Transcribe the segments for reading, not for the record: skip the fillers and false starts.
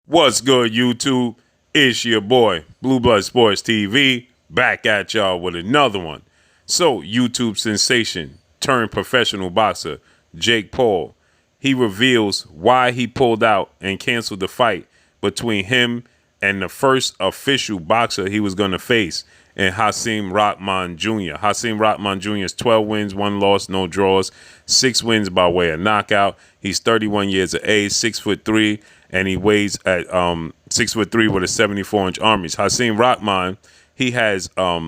What's good, YouTube? It's your boy, Blue Blood Sports TV, back at y'all with another one. So, YouTube sensation turned professional boxer Jake Paul, he reveals why he pulled out and canceled the fight between him and the first official boxer he was going to face, and HASIM Rahman Jr. HASIM Rahman Jr.'s 12 wins, 1 loss, no draws, 6 wins by way of knockout. He's 31 years of age, 6'3", and he weighs at 6'3" with a 74-inch arm reach. HASIM Rahman, he has a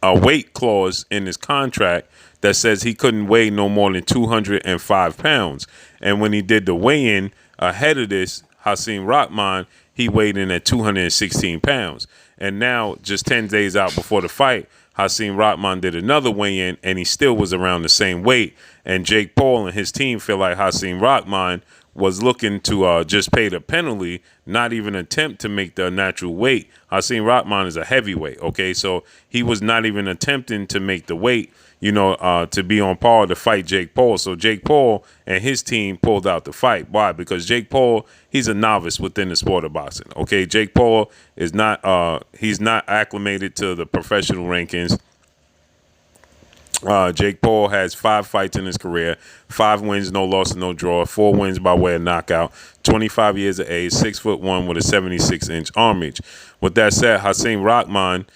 weight clause in his contract that says he couldn't weigh no more than 205 pounds. And when he did the weigh-in ahead of this, HASIM Rahman, he weighed in at 216 pounds. And now, just 10 days out before the fight, HASIM Rahman did another weigh-in, and he still was around the same weight. And Jake Paul and his team feel like HASIM Rahman was looking to just pay the penalty, not even attempt to make the natural weight. HASIM Rahman is a heavyweight, okay? So he was not even attempting to make the weight, to be on par to fight Jake Paul. So Jake Paul and his team pulled out the fight. Why? Because Jake Paul, he's a novice within the sport of boxing, okay? Jake Paul is not, he's not acclimated to the professional rankings. Jake Paul has 5 fights in his career, 5 wins, no loss, no draw, 4 wins by way of knockout, 25 years of age, 6'1" with a 76-inch arm reach. With that said, HASIM Rahman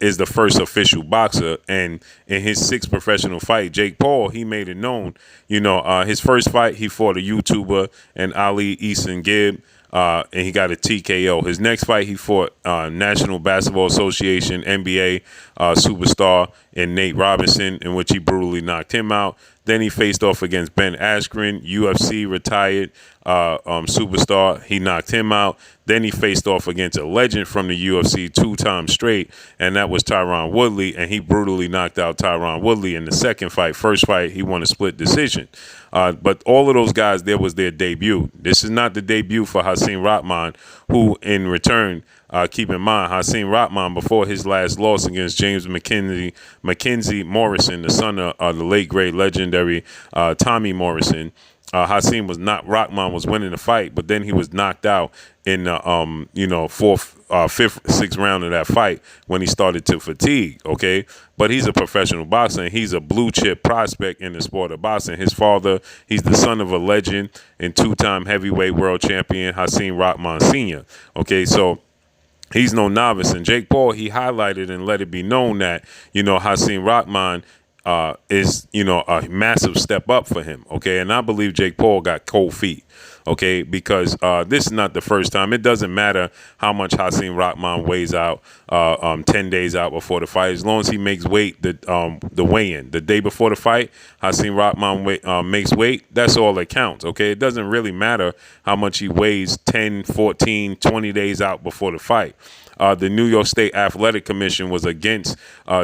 is the first official boxer, and in his 6th professional fight, Jake Paul, he made it known. His first fight, he fought a YouTuber and Ali Eason Gibb. And he got a TKO. His next fight, he fought National Basketball Association, NBA superstar in Nate Robinson, in which he brutally knocked him out. Then he faced off against Ben Askren, UFC retired superstar. He knocked him out. Then he faced off against a legend from the UFC 2 times straight, and that was Tyron Woodley, and he brutally knocked out Tyron Woodley in the second fight. First fight, he won a split decision. But all of those guys, there was their debut. This is not the debut for HASIM Rahman, who in return, keep in mind, HASIM Rahman, before his last loss against James Mackenzie Morrison, the son of the late great legendary Tommy Morrison, HASIM was not, Rahman was winning the fight, but then he was knocked out in the 4th, 5th, 6th round of that fight when he started to fatigue, okay? But he's a professional boxer, and he's a blue chip prospect in the sport of boxing. His father, he's the son of a legend and 2-time heavyweight world champion, HASIM Rahman Sr., okay? So he's no novice. And Jake Paul, he highlighted and let it be known that, HASIM Rahman is, a massive step up for him, okay? And I believe Jake Paul got cold feet, okay? Because this is not the first time. It doesn't matter how much HASIM Rahman weighs out 10 days out before the fight. As long as he makes weight, the weigh-in, the day before the fight, HASIM Rahman makes weight, that's all that counts, okay? It doesn't really matter how much he weighs 10, 14, 20 days out before the fight. The New York State Athletic Commission was against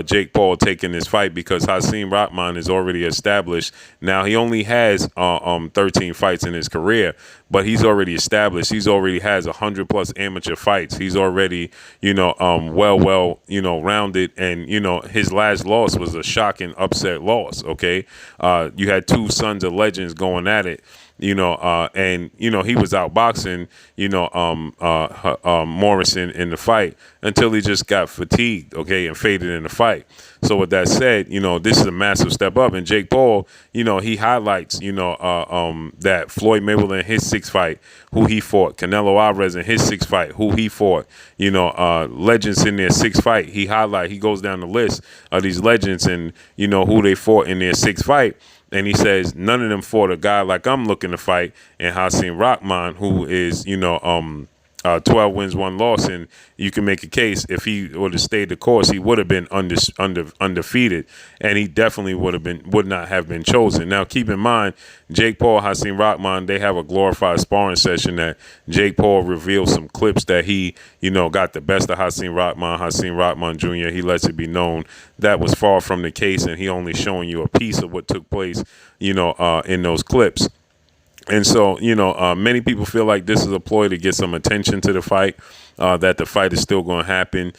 Jake Paul taking this fight because HASIM Rahman is already established. Now, he only has 13 fights in his career, but he's already established. He's already has 100+ amateur fights. He's already, rounded. And, his last loss was a shocking upset loss, okay? You had 2 sons of legends going at it. He was outboxing, Morrison in the fight until he just got fatigued, okay, and faded in the fight. So with that said, this is a massive step up. And Jake Paul, he highlights, that Floyd Mayweather in his 6th fight, who he fought, Canelo Alvarez in his 6th fight, who he fought, legends in their 6th fight. He goes down the list of these legends and, who they fought in their 6th fight. And he says none of them fought a guy like I'm looking to fight, and HASIM Rahman, who is, 12 wins, 1 loss, and you can make a case if he would have stayed the course, he would have been undefeated, and he definitely would not have been chosen. Now, keep in mind, Jake Paul, HASIM Rahman, they have a glorified sparring session that Jake Paul reveals some clips that he, got the best of HASIM Rahman Jr. He lets it be known that was far from the case, and he only showing you a piece of what took place, in those clips. And so, many people feel like this is a ploy to get some attention to the fight. that the fight is still going to happen.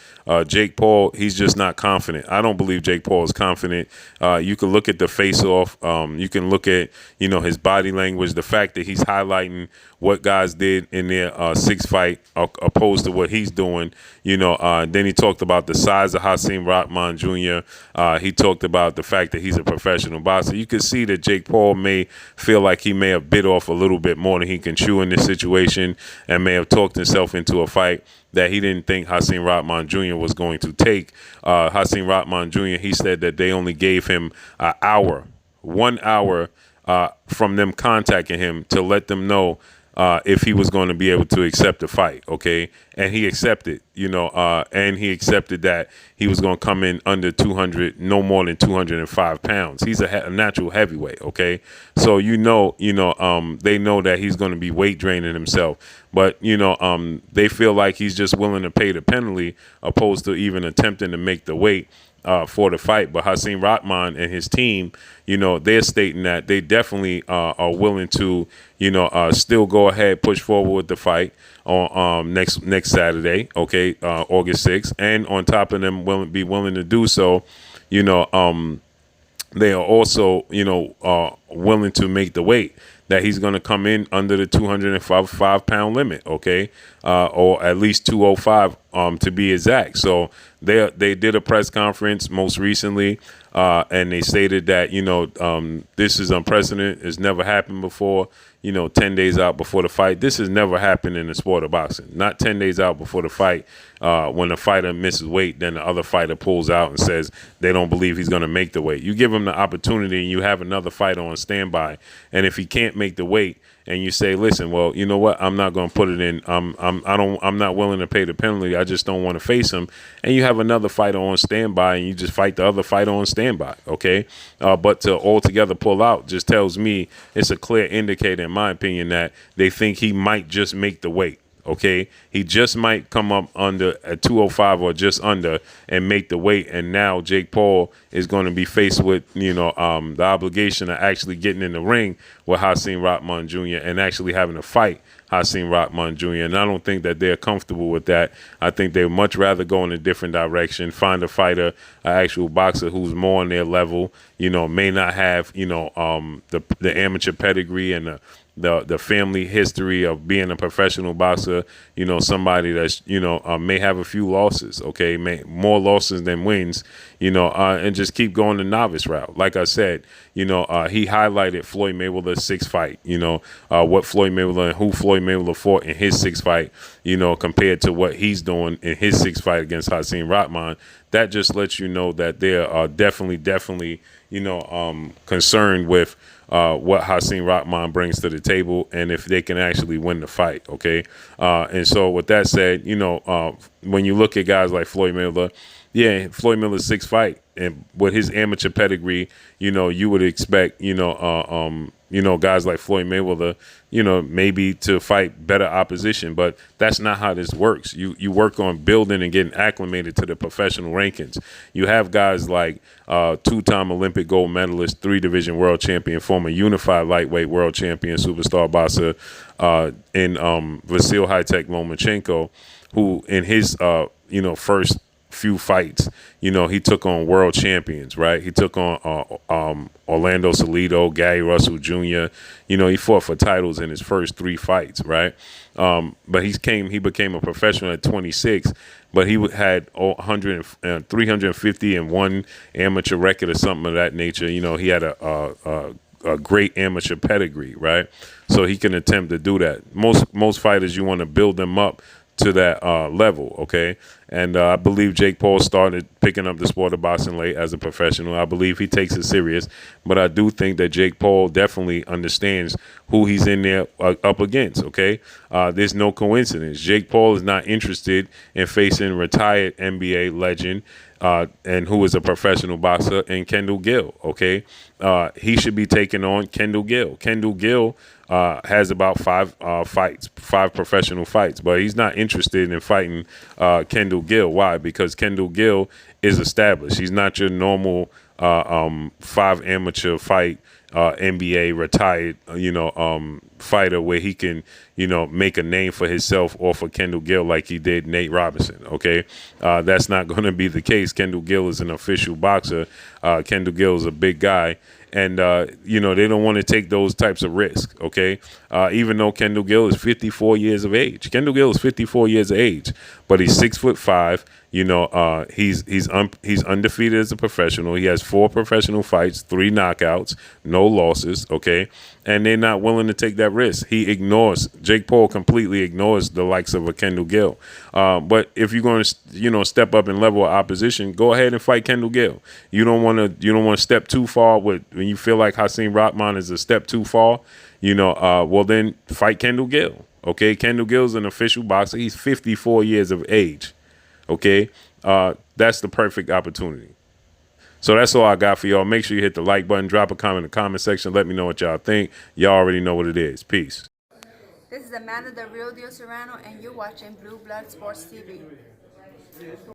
Jake Paul, he's just not confident. I don't believe Jake Paul is confident. You can look at the face-off. You can look at, his body language, the fact that he's highlighting what guys did in their sixth fight opposed to what he's doing. Then he talked about the size of HASIM Rahman Jr. He talked about the fact that he's a professional boxer. You can see that Jake Paul may feel like he may have bit off a little bit more than he can chew in this situation and may have talked himself into a fight that he didn't think HASIM Rahman Jr. was going to take. HASIM Rahman Jr., he said that they only gave him an hour, 1 hour from them contacting him to let them know if he was going to be able to accept the fight, okay? And he accepted, and he accepted that he was going to come in under 200, no more than 205 pounds. He's a natural heavyweight, okay? So, they know that he's going to be weight draining himself. But, they feel like he's just willing to pay the penalty opposed to even attempting to make the weight for the fight. But HASIM Rahman and his team, they're stating that they definitely are willing to, still go ahead, push forward with the fight on next Saturday, okay, August 6th. And on top of them be willing to do so, they are also, willing to make the weight that he's going to come in under the 205-pound limit, okay, or at least 205 to be exact. So they did a press conference most recently, and they stated that, this is unprecedented. It's never happened before. 10 days out before the fight. This has never happened in the sport of boxing. Not 10 days out before the fight, when the fighter misses weight, then the other fighter pulls out and says they don't believe he's going to make the weight. You give him the opportunity and you have another fighter on standby. And if he can't make the weight and you say, listen, well, you know what? I'm not going to put it in. I'm not willing to pay the penalty. I just don't want to face him. And you have another fighter on standby and you just fight the other fighter on standby. Okay. But to altogether pull out just tells me it's a clear indicator, in my opinion, that they think he might just make the weight. Okay, he just might come up under at 205 or just under and make the weight. And now Jake Paul is going to be faced with, the obligation of actually getting in the ring with HASIM Rahman Jr. and actually having to fight HASIM Rahman Jr. And I don't think that they're comfortable with that. I think they'd much rather go in a different direction, find a fighter, an actual boxer who's more on their level, may not have, the amateur pedigree and the family history of being a professional boxer, somebody that's, may have a few losses, okay, more losses than wins, and just keep going the novice route. Like I said, he highlighted Floyd Mayweather's sixth fight, what Floyd Mayweather and who Floyd Mayweather fought in his sixth fight, compared to what he's doing in his sixth fight against HASIM Rahman. That just lets you know that they are definitely, concerned with what HASIM Rahman brings to the table and if they can actually win the fight, okay? And so with that said, when you look at guys like Floyd Mayweather, yeah, Floyd Mayweather's sixth fight, and with his amateur pedigree, you would expect, guys like Floyd Mayweather, maybe to fight better opposition, but that's not how this works. You work on building and getting acclimated to the professional rankings. You have guys like two-time Olympic gold medalist, 3-division world champion, former unified lightweight world champion, superstar boxer in Vasil High-Tech Lomachenko, who in his, first few fights, he took on world champions, right? He took on Orlando Salido, Gary Russell Jr. He fought for titles in his first 3 fights, right? But he became a professional at 26, but he had 350 amateur record or something of that nature. He had a great amateur pedigree, right? So he can attempt to do that. Most fighters, you want to build them up to that level, okay? And I believe Jake Paul started picking up the sport of boxing late as a professional. I believe he takes it serious, but I do think that Jake Paul definitely understands who he's in there up against, okay? There's no coincidence. Jake Paul is not interested in facing retired NBA legend and who is a professional boxer, and Kendall Gill, okay? He should be taking on Kendall Gill. Kendall Gill has about 5 professional fights, but he's not interested in fighting Kendall Gill. Why? Because Kendall Gill is established. He's not your normal 5 amateur fight NBA retired, fighter where he can, make a name for himself or for Kendall Gill like he did Nate Robinson. Okay, that's not going to be the case. Kendall Gill is an official boxer. Kendall Gill is a big guy. And, they don't want to take those types of risks, okay? Even though Kendall Gill is 54 years of age. Kendall Gill is 54 years of age, but he's 6'5". He's undefeated as a professional. He has 4 professional fights, 3 knockouts, no losses, okay? And they're not willing to take that risk. Jake Paul completely ignores the likes of a Kendall Gill. But if you're going to, step up and level of opposition, go ahead and fight Kendall Gill. You don't want to step too far when you feel like HASIM Rahman is a step too far, well then fight Kendall Gill. Okay, Kendall Gill's an official boxer. He's 54 years of age. Okay, that's the perfect opportunity. So that's all I got for y'all. Make sure you hit the like button, drop a comment in the comment section. Let me know what y'all think. Y'all already know what it is. Peace. This is Amanda, the real deal Serrano, and you're watching Blue Blood Sports TV.